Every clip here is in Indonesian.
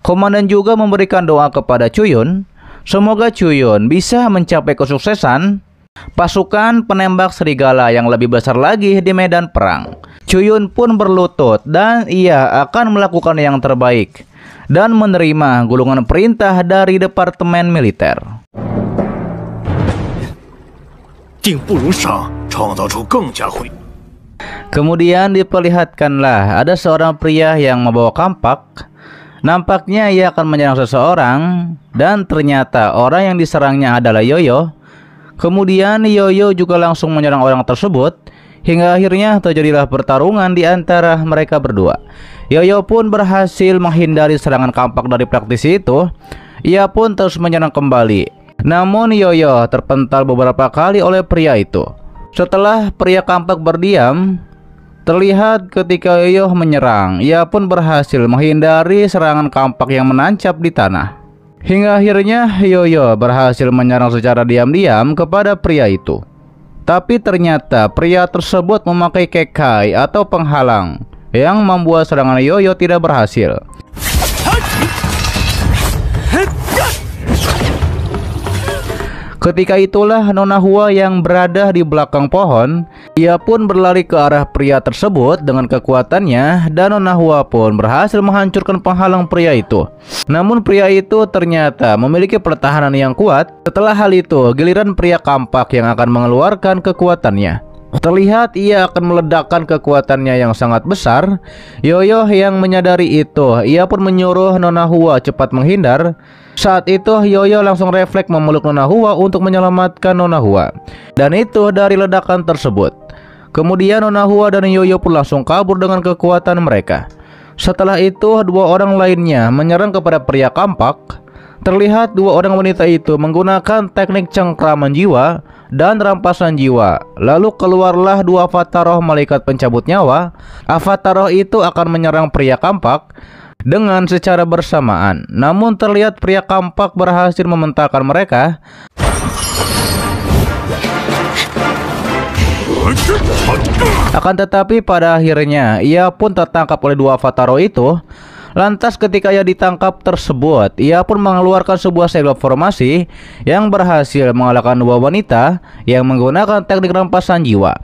Komandan juga memberikan doa kepada Chuyun, semoga Chuyun bisa mencapai kesuksesan pasukan penembak serigala yang lebih besar lagi di medan perang. Chuyun pun berlutut dan ia akan melakukan yang terbaik dan menerima gulungan perintah dari Departemen Militer. Kemudian diperlihatkanlah ada seorang pria yang membawa kampak. Nampaknya ia akan menyerang seseorang dan ternyata orang yang diserangnya adalah Yoyo. Kemudian Yoyo juga langsung menyerang orang tersebut hingga akhirnya terjadilah pertarungan di antara mereka berdua. Yoyo pun berhasil menghindari serangan kampak dari praktisi itu. Ia pun terus menyerang kembali. Namun Yoyo terpental beberapa kali oleh pria itu. Setelah pria kampak berdiam, terlihat ketika Yoyo menyerang, ia pun berhasil menghindari serangan kampak yang menancap di tanah. Hingga akhirnya Yoyo berhasil menyerang secara diam-diam kepada pria itu. Tapi ternyata pria tersebut memakai kekai atau penghalang yang membuat serangan Yoyo tidak berhasil. Ketika itulah Nona Hua yang berada di belakang pohon, ia pun berlari ke arah pria tersebut dengan kekuatannya dan Nona Hua pun berhasil menghancurkan penghalang pria itu. Namun pria itu ternyata memiliki pertahanan yang kuat. Setelah hal itu, giliran pria kampak yang akan mengeluarkan kekuatannya. Terlihat ia akan meledakkan kekuatannya yang sangat besar. Yoyo yang menyadari itu, ia pun menyuruh Nona Hua cepat menghindar. Saat itu Yoyo langsung refleks memeluk Nona Hua untuk menyelamatkan Nona Hua. Dan itu dari ledakan tersebut. Kemudian Nona Hua dan Yoyo pun langsung kabur dengan kekuatan mereka. Setelah itu dua orang lainnya menyerang kepada pria kampak. Terlihat dua orang wanita itu menggunakan teknik cengkraman jiwa dan rampasan jiwa. Lalu keluarlah dua avatar roh malaikat pencabut nyawa. Avatar roh itu akan menyerang pria kampak dengan secara bersamaan. Namun terlihat pria kampak berhasil mementahkan mereka. Akan tetapi pada akhirnya ia pun tertangkap oleh dua avatar roh itu. Lantas ketika ia ditangkap tersebut, ia pun mengeluarkan sebuah segel formasi yang berhasil mengalahkan dua wanita yang menggunakan teknik rampasan jiwa.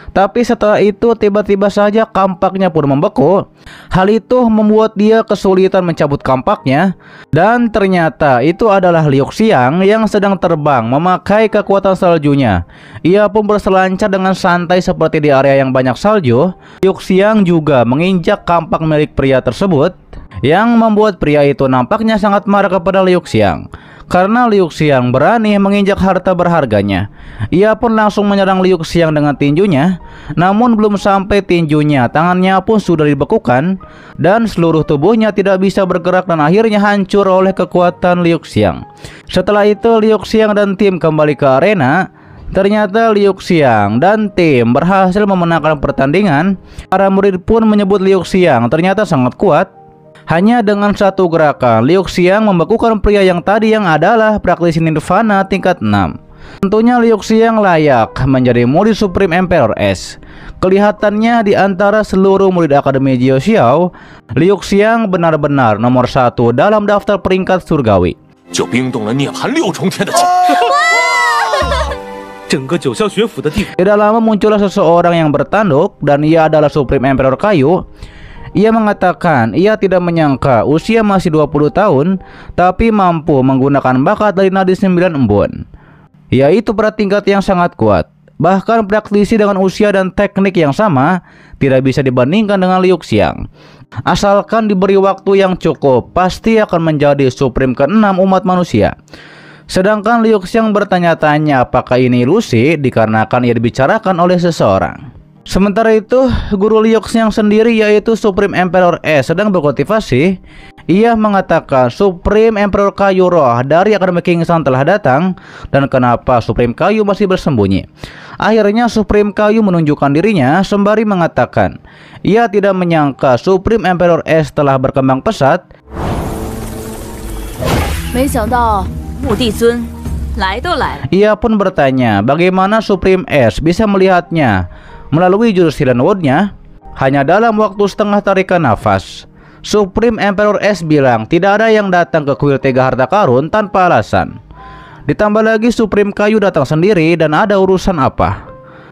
Tapi setelah itu tiba-tiba saja kampaknya pun membeku. Hal itu membuat dia kesulitan mencabut kampaknya. Dan ternyata itu adalah Liu Xiang yang sedang terbang memakai kekuatan saljunya. Ia pun berselancar dengan santai seperti di area yang banyak salju. Liu Xiang juga menginjak kampak milik pria tersebut, yang membuat pria itu nampaknya sangat marah kepada Liu Xiang. Karena Liu Xiang berani menginjak harta berharganya. Ia pun langsung menyerang Liu Xiang dengan tinjunya. Namun belum sampai tinjunya, tangannya pun sudah dibekukan dan seluruh tubuhnya tidak bisa bergerak dan akhirnya hancur oleh kekuatan Liu Xiang. Setelah itu Liu Xiang dan tim kembali ke arena. Ternyata Liu Xiang dan tim berhasil memenangkan pertandingan. Para murid pun menyebut Liu Xiang ternyata sangat kuat. Hanya dengan satu gerakan, Liu Xiang membekukan pria yang tadi yang adalah praktisi Nirvana tingkat 6. Tentunya Liu Xiang layak menjadi murid Supreme Emperor S. Kelihatannya di antara seluruh murid Akademi Jiu Xiao, Liu Xiang benar-benar nomor 1 dalam daftar peringkat surgawi. Tidak lama muncullah seseorang yang bertanduk dan ia adalah Supreme Emperor Kayu. Ia mengatakan ia tidak menyangka usia masih 20 tahun tapi mampu menggunakan bakat dari nadi 9 embun, yaitu pada tingkat yang sangat kuat. Bahkan praktisi dengan usia dan teknik yang sama tidak bisa dibandingkan dengan Liu Xiang. Asalkan diberi waktu yang cukup, pasti akan menjadi Supreme ke-6 umat manusia. Sedangkan Liu Xiang bertanya-tanya apakah ini ilusi dikarenakan ia dibicarakan oleh seseorang. Sementara itu, guru Liu Xiang sendiri yaitu Supreme Emperor S sedang berkultivasi. Ia mengatakan Supreme Emperor Kayu Roh dari Akademi Kingshan telah datang dan kenapa Supreme Kayu masih bersembunyi. Akhirnya Supreme Kayu menunjukkan dirinya sembari mengatakan ia tidak menyangka Supreme Emperor S telah berkembang pesat. Ia pun bertanya bagaimana Supreme S bisa melihatnya melalui jurus Hidden Wood-nya hanya dalam waktu setengah tarikan nafas. Supreme Emperor S bilang tidak ada yang datang ke kuil Tiga Harta Karun tanpa alasan. Ditambah lagi Supreme Kayu datang sendiri dan ada urusan apa.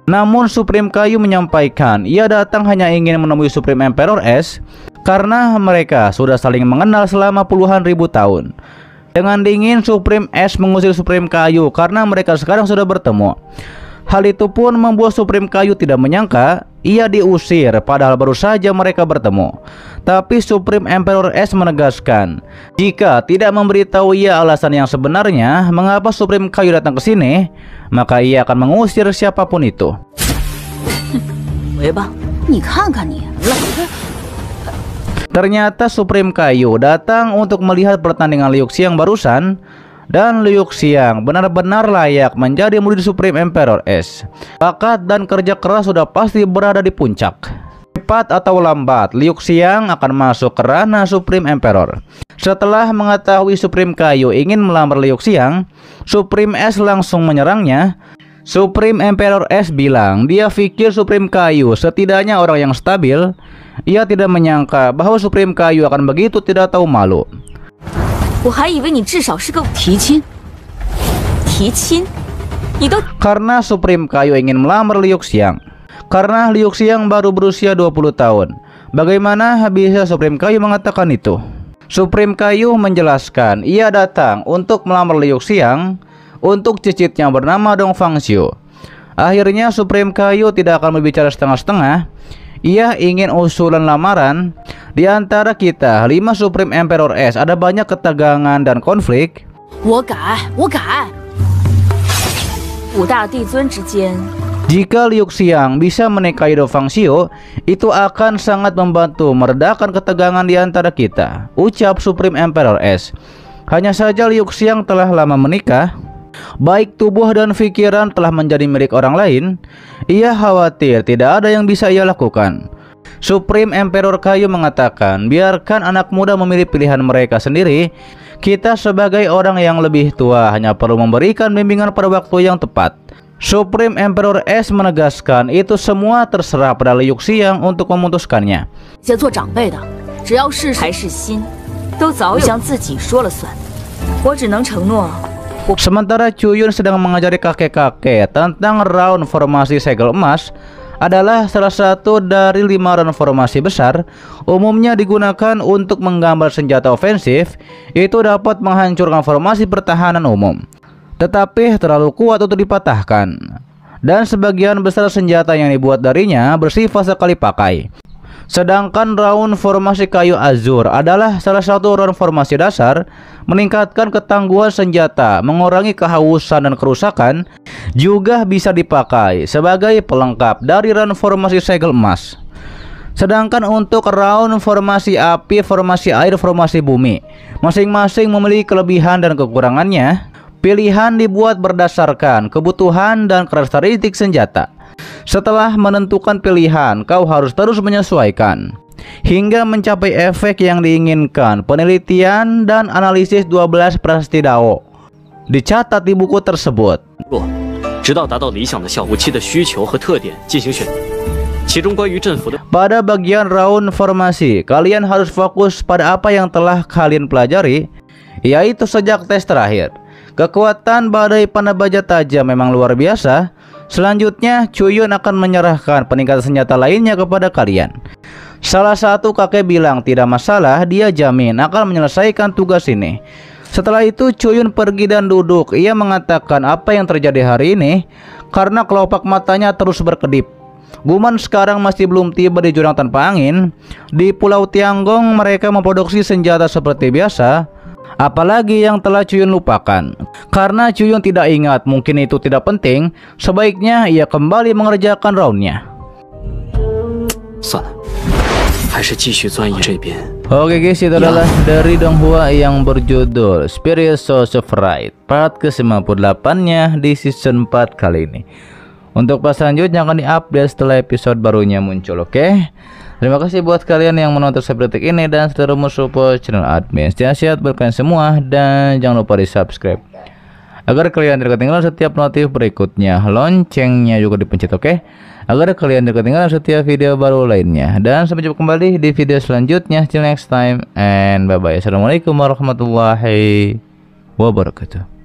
Namun Supreme Kayu menyampaikan ia datang hanya ingin menemui Supreme Emperor S karena mereka sudah saling mengenal selama puluhan ribu tahun. Dengan dingin Supreme S mengusir Supreme Kayu karena mereka sekarang sudah bertemu. Hal itu pun membuat Supreme Kayu tidak menyangka ia diusir padahal baru saja mereka bertemu. Tapi Supreme Emperor S menegaskan jika tidak memberitahu ia alasan yang sebenarnya mengapa Supreme Kayu datang ke sini, maka ia akan mengusir siapapun itu. Ternyata Supreme Kayu datang untuk melihat pertandingan Liu Xiang barusan. Dan Liu Xiang benar-benar layak menjadi murid Supreme Emperor S. Bakat dan kerja keras sudah pasti berada di puncak. Cepat atau lambat, Liu Xiang akan masuk ke ranah Supreme Emperor. Setelah mengetahui Supreme Kayu ingin melamar Liu Xiang, Supreme S langsung menyerangnya. Supreme Emperor S bilang dia pikir Supreme Kayu setidaknya orang yang stabil. Ia tidak menyangka bahwa Supreme Kayu akan begitu tidak tahu malu. Karena Supreme Kayu ingin melamar Liu Xiang. Karena Liu Xiang baru berusia 20 tahun. Bagaimana bisa Supreme Kayu mengatakan itu? Supreme Kayu menjelaskan ia datang untuk melamar Liu Xiang untuk cicitnya bernama Dong Fangxiu. Akhirnya Supreme Kayu tidak akan berbicara setengah-setengah. Ia ingin usulan lamaran. Di antara kita 5 Supreme Emperor S ada banyak ketegangan dan konflik. Jika Liu Xiang bisa menikahi Dong Fangxiu, itu akan sangat membantu meredakan ketegangan di antara kita, ucap Supreme Emperor S. Hanya saja Liu Xiang telah lama menikah. Baik tubuh dan pikiran telah menjadi milik orang lain. Ia khawatir tidak ada yang bisa ia lakukan. Supreme Emperor Kayu mengatakan biarkan anak muda memilih pilihan mereka sendiri. Kita sebagai orang yang lebih tua hanya perlu memberikan bimbingan pada waktu yang tepat. Supreme Emperor S menegaskan itu semua terserah pada Liu Xiang untuk memutuskannya. Sementara Chuyun sedang mengajari kakek-kakek tentang round formasi segel emas, adalah salah satu dari 5 round formasi besar. Umumnya digunakan untuk menggambar senjata ofensif. Itu dapat menghancurkan formasi pertahanan umum, tetapi terlalu kuat untuk dipatahkan. Dan sebagian besar senjata yang dibuat darinya bersifat sekali pakai. Sedangkan round formasi kayu azur adalah salah satu round formasi dasar, meningkatkan ketangguhan senjata, mengurangi kehausan dan kerusakan, juga bisa dipakai sebagai pelengkap dari round formasi segel emas. Sedangkan untuk round formasi api, formasi air, formasi bumi, masing-masing memiliki kelebihan dan kekurangannya. Pilihan dibuat berdasarkan kebutuhan dan karakteristik senjata. Setelah menentukan pilihan, kau harus terus menyesuaikan hingga mencapai efek yang diinginkan. Penelitian dan analisis 12 prasasti Dao dicatat di buku tersebut. Pada bagian round formasi, kalian harus fokus pada apa yang telah kalian pelajari, yaitu sejak tes terakhir. Kekuatan badai panah baja tajam memang luar biasa. Selanjutnya, Chuyun akan menyerahkan peningkatan senjata lainnya kepada kalian. Salah satu kakek bilang tidak masalah, dia jamin akan menyelesaikan tugas ini. Setelah itu Chuyun pergi dan duduk. Ia mengatakan apa yang terjadi hari ini karena kelopak matanya terus berkedip. Guman sekarang masih belum tiba di jurang tanpa angin. Di Pulau Tianggong mereka memproduksi senjata seperti biasa. Apalagi yang telah Chuyun lupakan. Karena Chuyun tidak ingat, mungkin itu tidak penting, sebaiknya ia kembali mengerjakan roundnya. Oke guys, itu adalah dari Donghua yang berjudul Spirit Source of Right part ke-58-nya di season 4 kali ini. Untuk pas selanjutnya akan diupdate setelah episode barunya muncul, oke? Terima kasih buat kalian yang menonton sampai detik ini dan selalu support channel admin. Sehat-sehat berkalian semua dan jangan lupa di subscribe. agar kalian tidak ketinggalan setiap notif berikutnya. Loncengnya juga dipencet, oke? Agar kalian tidak ketinggalan setiap video baru lainnya. Dan sampai jumpa kembali di video selanjutnya. Till next time and bye bye. Assalamualaikum warahmatullahi wabarakatuh.